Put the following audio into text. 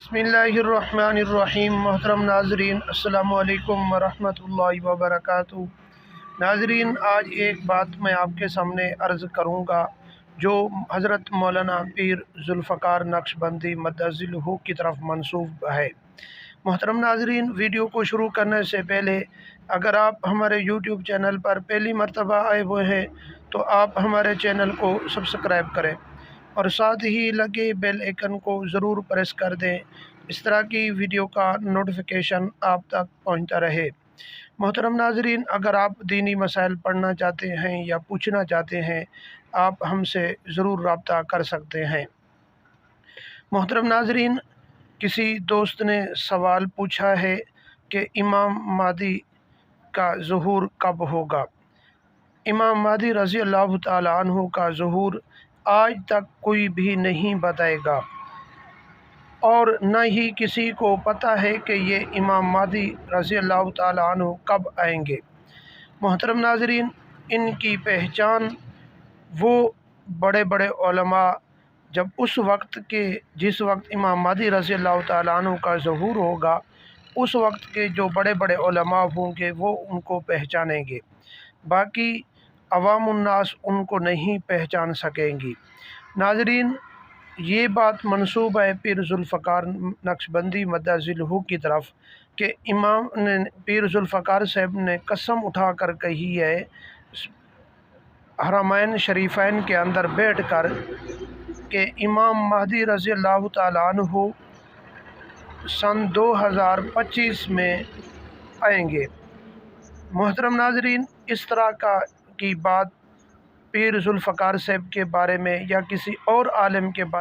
बिस्मिल्लाहिर्रहमानिर्रहीम। मोहतरम नाजरीन, अस्सलामु अलैकुम वरहमतुल्लाहि वबरकातुहू। नाजरीन, आज एक बात मैं आपके सामने अर्ज़ करूँगा जो हज़रत मौलाना पीर ज़ुल्फ़कार नक्शबंदी मद्दज़िलहू की तरफ मंसूब है। मोहतरम नाजरीन, वीडियो को शुरू करने से पहले अगर आप हमारे यूट्यूब चैनल पर पहली मरतबा आए हुए हैं तो आप हमारे चैनल को सब्सक्राइब करें और साथ ही लगे बेल आइकन को ज़रूर प्रेस कर दें, इस तरह की वीडियो का नोटिफिकेशन आप तक पहुंचता रहे। मोहतरम नाजरीन, अगर आप दीनी मसाइल पढ़ना चाहते हैं या पूछना चाहते हैं, आप हमसे ज़रूर रब्ता कर सकते हैं। मोहतरम नाजरीन, किसी दोस्त ने सवाल पूछा है कि इमाम महदी का ज़ुहूर कब होगा। इमाम महदी रज़ी अल्लाह तआला अन्हु का ज़ुहूर आज तक कोई भी नहीं बताएगा और न ही किसी को पता है कि ये इमाम महदी रज़ी अल्लाह तआला अन्हु कब आएंगे। मोहतरम नाज़रीन, इनकी पहचान वो बड़े बड़े उलमा जब उस वक्त के जिस वक्त इमाम महदी रज़ी अल्लाह तआला अन्हु का ज़ुहूर होगा, उस वक्त के जो बड़े बड़े उलमा होंगे वो उनको पहचानेंगे, बाकी अवामुन्नास उनको नहीं पहचान सकेंगी। नाजरीन, ये बात मंसूब है पीर ज़ुल्फ़कार नक्शबंदी मद्दज़िलहू की तरफ कि इमाम ने पीर ज़ुल्फ़कार साहब ने कसम उठा कर कही है हरमैन शरीफ़ैन के अंदर बैठ कर कि इमाम महदी रज़ी अल्लाह तआला अन्हु सन 2025 में आएंगे। मोहतरम नाजरीन, इस तरह की बात पीर ज़ुल्फ़कार साहब के बारे में या किसी और आलिम के बारे